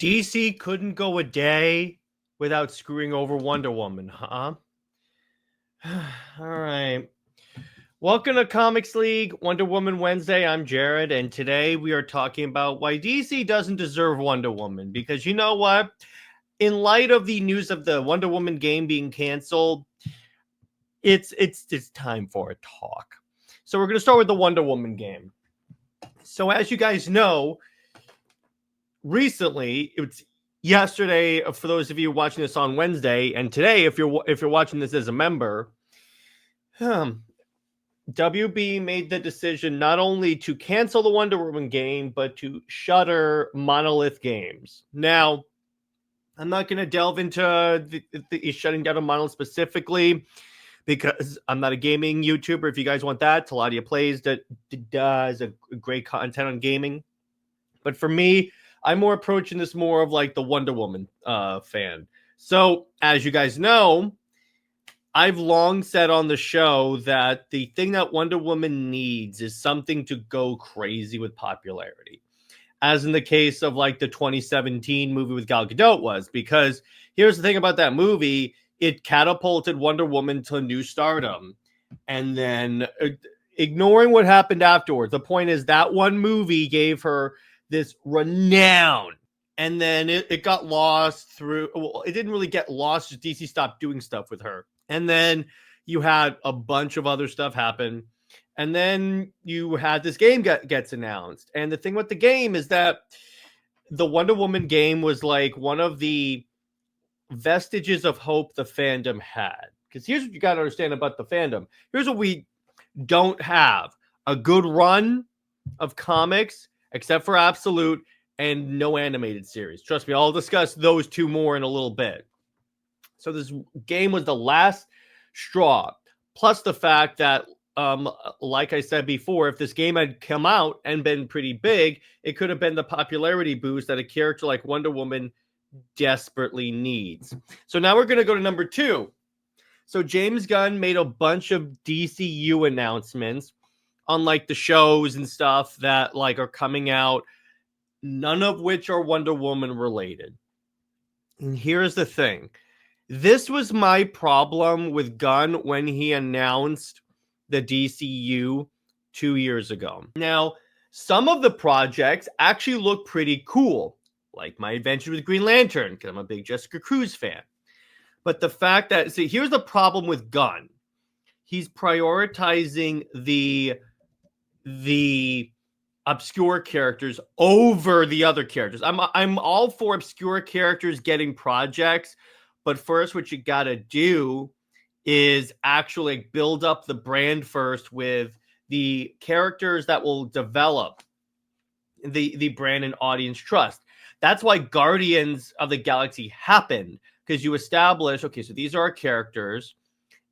DC couldn't go a day without screwing over Wonder Woman, huh? All right. Welcome to Comics League, Wonder Woman Wednesday. I'm Jared, and today we are talking about why DC doesn't deserve Wonder Woman. Because you know what? In light of the news of the Wonder Woman game being canceled, it's time for a talk. So we're going to start with the Wonder Woman game. So as you guys know, recently, it's yesterday for those of you watching this on Wednesday, and today if you're watching this as a member, WB made the decision not only to cancel the Wonder Woman game, but to shutter Monolith Games. Now, I'm not going to delve into the shutting down of Monolith specifically, because I'm not a gaming YouTuber. If you guys want that, Taladia Plays that does a great content on gaming. But for me, I'm more approaching this more of like the Wonder Woman fan. So, as you guys know, I've long said on the show that the thing that Wonder Woman needs is something to go crazy with popularity. As in the case of like the 2017 movie with Gal Gadot was. Because here's the thing about that movie, it catapulted Wonder Woman to new stardom. And then ignoring what happened afterwards, the point is that one movie gave her this renown, and then it got lost through, well, it didn't really get lost, just DC stopped doing stuff with her. And then you had a bunch of other stuff happen, and then you had this game gets announced. And the thing with the game is that the Wonder Woman game was like one of the vestiges of hope the fandom had. Because here's what you got to understand about the fandom. Here's what we don't have: a good run of comics, except for Absolute, and no animated series. Trust me, I'll discuss those two more in a little bit. So this game was the last straw. Plus the fact that, like I said before, if this game had come out and been pretty big, it could have been the popularity boost that a character like Wonder Woman desperately needs. So now we're going to go to number 2. So James Gunn made a bunch of DCU announcements on like the shows and stuff that like are coming out, none of which are Wonder Woman related. And here's the thing. This was my problem with Gunn when he announced the DCU 2 years ago. Now, some of the projects actually look pretty cool, like my adventure with Green Lantern, because I'm a big Jessica Cruz fan. But the fact that, see, here's the problem with Gunn. He's prioritizing the obscure characters over the other characters. I'm all for obscure characters getting projects, but first what you got to do is actually build up the brand first with the characters that will develop the brand and audience trust. That's why Guardians of the Galaxy happened, because you establish, okay, so these are our characters,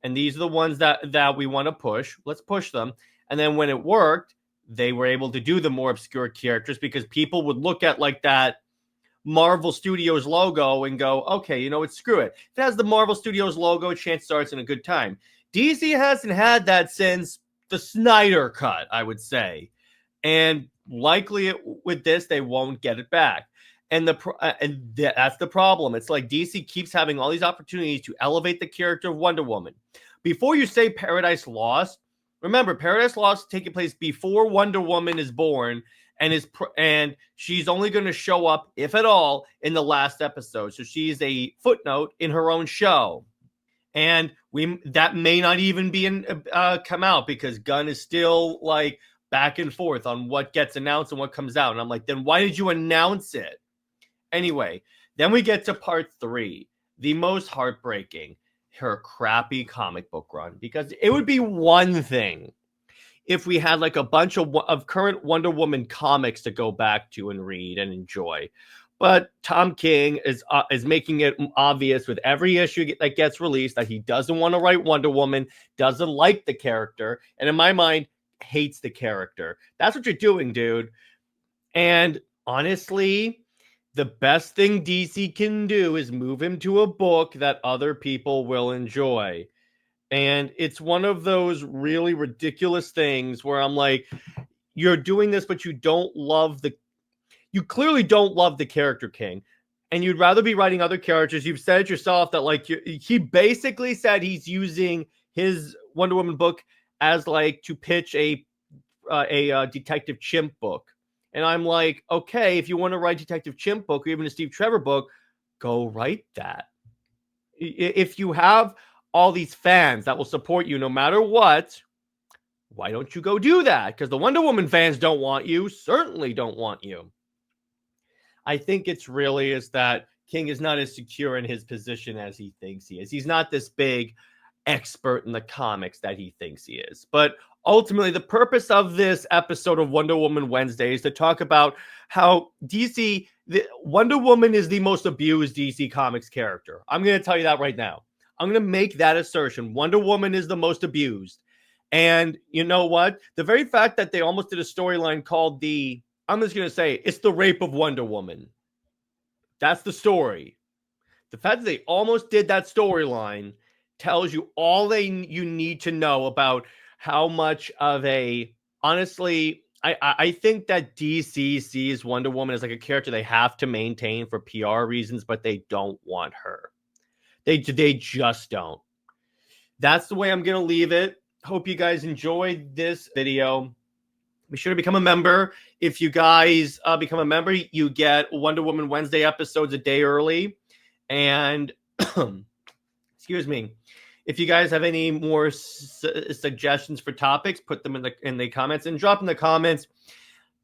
and these are the ones that we want to push. Let's push them. And then when it worked, they were able to do the more obscure characters because people would look at like that Marvel Studios logo and go, okay, you know what, screw it. If it has the Marvel Studios logo, chances are it's in a good time. DC hasn't had that since the Snyder Cut, I would say. And likely with this, they won't get it back. And that's the problem. It's like DC keeps having all these opportunities to elevate the character of Wonder Woman. Before you say Paradise Lost, remember, Paradise Lost is taking place before Wonder Woman is born, and she's only going to show up, if at all, in the last episode. So she's a footnote in her own show. And that may not even be come out, because Gunn is still like back and forth on what gets announced and what comes out. And I'm like, then why did you announce it? Anyway, then we get to part 3, the most heartbreaking, her crappy comic book run. Because it would be one thing if we had like a bunch of current Wonder Woman comics to go back to and read and enjoy. But Tom King is making it obvious with every issue that gets released that he doesn't want to write Wonder Woman, doesn't like the character, and in my mind, hates the character. That's what you're doing, dude. And honestly, the best thing DC can do is move him to a book that other people will enjoy. And it's one of those really ridiculous things where I'm like, you're doing this, but you clearly don't love the character King. and you'd rather be writing other characters. You've said it yourself that like he basically said he's using his Wonder Woman book as like to pitch a Detective Chimp book. And I'm like, okay, if you want to write Detective Chimp book or even a Steve Trevor book, go write that. If you have all these fans that will support you no matter what, why don't you go do that? Because the Wonder Woman fans don't want you, certainly don't want you. I think it's really is that King is not as secure in his position as he thinks he is. He's not this big expert in the comics that he thinks he is. But ultimately, the purpose of this episode of Wonder Woman Wednesday is to talk about how Wonder Woman is the most abused DC Comics character. I'm going to tell you that right now. I'm going to make that assertion. Wonder Woman is the most abused. And you know what? The very fact that they almost did a storyline called I'm just going to say, it's the rape of Wonder Woman. That's the story. The fact that they almost did that storyline tells you all you need to know about how much of honestly, I think that DC sees Wonder Woman as like a character they have to maintain for PR reasons, but they don't want her. They just don't. That's the way I'm going to leave it. Hope you guys enjoyed this video. Be sure to become a member. If you guys become a member, you get Wonder Woman Wednesday episodes a day early. And excuse me, if you guys have any more suggestions for topics, put them in the comments, and drop in the comments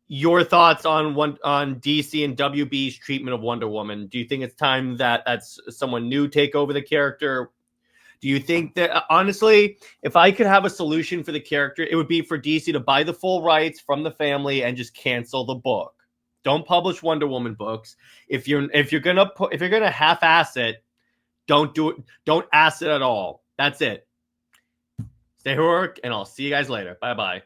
your thoughts on DC and WB's treatment of Wonder Woman. Do you think it's time that someone new take over the character? Do you think that, honestly, if I could have a solution for the character, it would be for DC to buy the full rights from the family and just cancel the book. Don't publish Wonder Woman books. If you're gonna half-ass it, don't do it. Don't ass it at all. That's it. Stay heroic, and I'll see you guys later. Bye-bye.